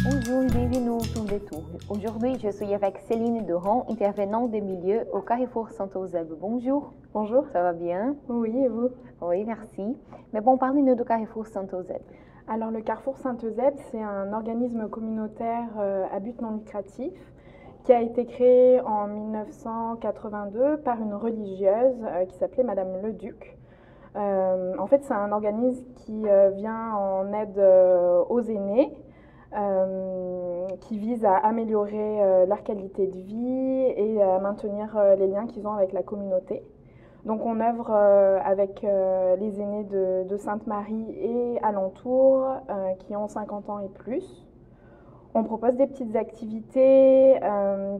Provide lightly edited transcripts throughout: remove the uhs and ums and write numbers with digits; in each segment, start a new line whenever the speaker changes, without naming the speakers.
Bonjour et bienvenue au Tour des Tours. Aujourd'hui, je suis avec Céline Doran, intervenante des milieux au Carrefour Saint-Eusèbe. Bonjour.
Bonjour.
Ça va bien?
Oui, et vous?
Oui, merci. Mais bon, parlez-nous du Carrefour Saint-Eusèbe.
Alors, le Carrefour Saint-Eusèbe, c'est un organisme communautaire à but non lucratif qui a été créé en 1982 par une religieuse qui s'appelait Madame Leduc. En fait, c'est un organisme qui vient en aide aux aînés, qui vise à améliorer leur qualité de vie et à maintenir les liens qu'ils ont avec la communauté. Donc on œuvre avec les aînés de Sainte-Marie et alentours qui ont 50 ans et plus. On propose des petites activités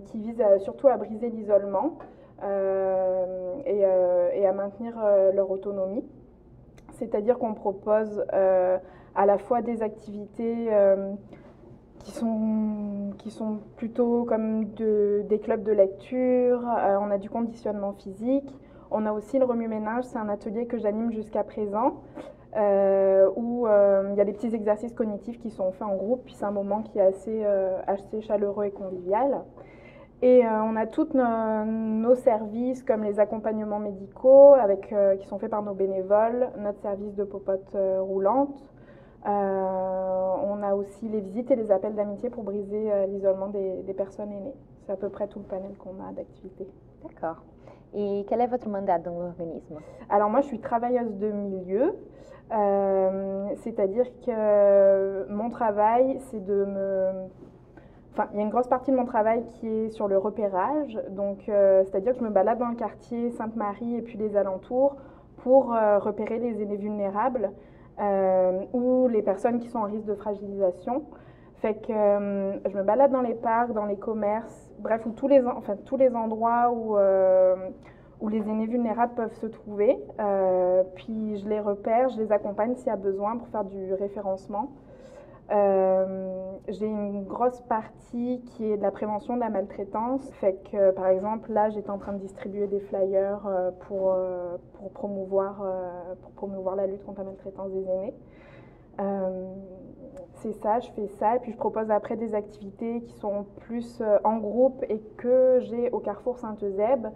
qui visent surtout à briser l'isolement et à maintenir leur autonomie. C'est-à-dire qu'on propose à la fois des activités qui sont plutôt comme des clubs de lecture, on a du conditionnement physique, on a aussi le remue-ménage, c'est un atelier que j'anime jusqu'à présent, où il y a des petits exercices cognitifs qui sont faits en groupe, puis c'est un moment qui est assez chaleureux et convivial. Et on a tous nos services comme les accompagnements médicaux qui sont faits par nos bénévoles, notre service de popote roulante. On a aussi les visites et les appels d'amitié pour briser l'isolement des personnes aînées. C'est à peu près tout le panel qu'on a d'activités.
D'accord. Et quel est votre mandat dans l'organisme?
Alors moi, je suis travailleuse de milieu, c'est-à-dire que mon travail, c'est Enfin, il y a une grosse partie de mon travail qui est sur le repérage, donc c'est-à-dire que je me balade dans le quartier Sainte-Marie et puis les alentours pour repérer les aînés vulnérables ou les personnes qui sont en risque de fragilisation. Fait que je me balade dans les parcs, dans les commerces, bref, tous les endroits où les aînés vulnérables peuvent se trouver. Puis je les repère, je les accompagne s'il y a besoin pour faire du référencement. J'ai une grosse partie qui est de la prévention de la maltraitance. Fait que, par exemple, là, j'étais en train de distribuer des flyers pour promouvoir la lutte contre la maltraitance des aînés. C'est ça, je fais ça. Et puis, je propose après des activités qui sont plus en groupe et que j'ai au Carrefour Saint-Eusèbe,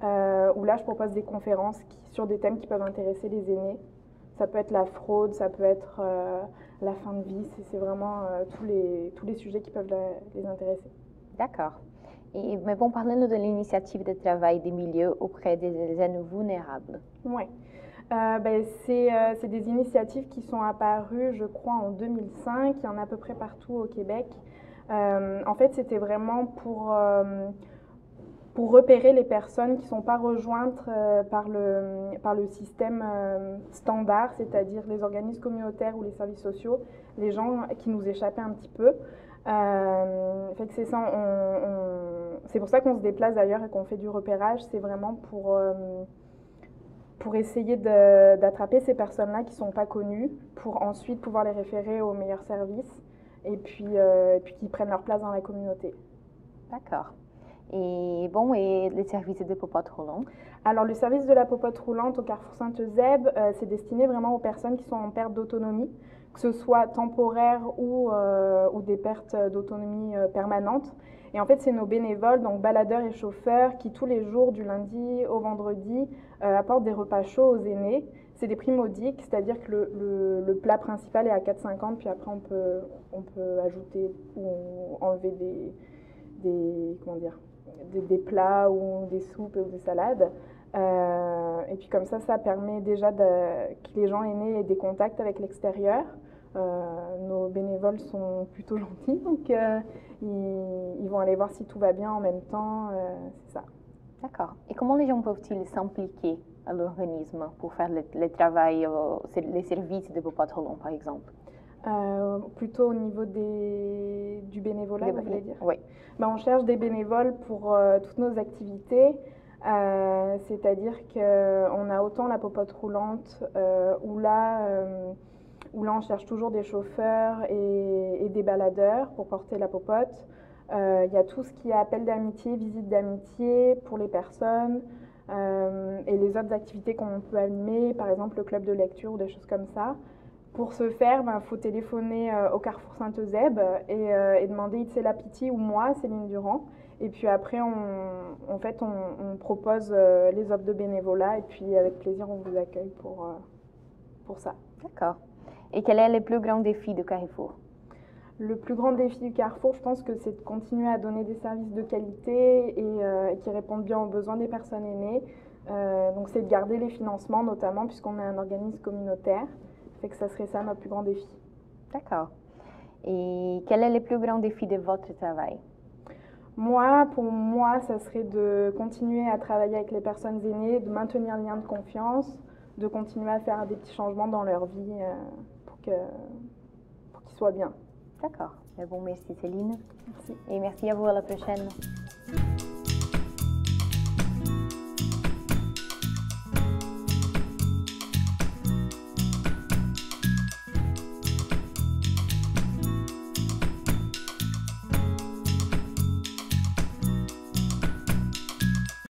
où là, je propose des conférences sur des thèmes qui peuvent intéresser les aînés. Ça peut être la fraude, ça peut être la fin de vie, c'est vraiment tous les sujets qui peuvent les intéresser.
D'accord. Mais bon, parlez-nous de l'initiative de travail des milieux auprès des aînés vulnérables.
Oui. C'est des initiatives qui sont apparues, je crois, en 2005. Il y en a à peu près partout au Québec. En fait, c'était vraiment pour repérer les personnes qui ne sont pas rejointes par le système standard, c'est-à-dire les organismes communautaires ou les services sociaux, les gens qui nous échappaient un petit peu. Fait que c'est ça, c'est pour ça qu'on se déplace d'ailleurs et qu'on fait du repérage, c'est vraiment pour essayer d'attraper ces personnes-là qui ne sont pas connues, pour ensuite pouvoir les référer aux meilleurs services et puis qu'ils prennent leur place dans la communauté.
D'accord. Et bon, et les services de popote roulante?
Alors, le service de la popote roulante au Carrefour Saint-Eusèbe, c'est destiné vraiment aux personnes qui sont en perte d'autonomie, que ce soit temporaire ou des pertes d'autonomie permanentes. Et en fait, c'est nos bénévoles, donc baladeurs et chauffeurs, qui tous les jours, du lundi au vendredi, apportent des repas chauds aux aînés. C'est des prix modiques, c'est-à-dire que le plat principal est à 4,50, puis après on peut ajouter ou enlever des plats ou des soupes ou des salades. Et puis comme ça permet déjà que les gens aînés aient des contacts avec l'extérieur. Nos bénévoles sont plutôt gentils, donc ils vont aller voir si tout va bien en même temps, c'est ça.
D'accord. Et comment les gens peuvent-ils s'impliquer à l'organisme pour faire le travail, les services de popote roulante, par exemple?
Plutôt au niveau du bénévolat, vous voulez dire?
Oui.
On cherche des bénévoles pour toutes nos activités. C'est-à-dire qu'on a autant la popote roulante où là on cherche toujours des chauffeurs et des baladeurs pour porter la popote. Il y a tout ce qui est appel d'amitié, visite d'amitié pour les personnes et les autres activités qu'on peut animer, par exemple le club de lecture ou des choses comme ça. Pour ce faire, il faut téléphoner au Carrefour Sainte-Eusèbe et demander It's la Piti ou moi, Céline Durand. Et puis après, en fait, on propose les offres de bénévolat et puis avec plaisir, on vous accueille pour ça.
D'accord. Et quel est le plus grand défi de Carrefour?
Le plus grand défi du Carrefour, je pense que c'est de continuer à donner des services de qualité et qui répondent bien aux besoins des personnes aînées. Donc c'est de garder les financements notamment puisqu'on est un organisme communautaire. Fait que ça serait ça notre plus grand défi.
D'accord. Et quel est le plus grand défi de votre travail?
Pour moi, ça serait de continuer à travailler avec les personnes aînées, de maintenir le lien de confiance, de continuer à faire des petits changements dans leur vie pour qu'ils soient bien.
D'accord. Bon, merci Céline.
Merci.
Et merci à vous, à la prochaine.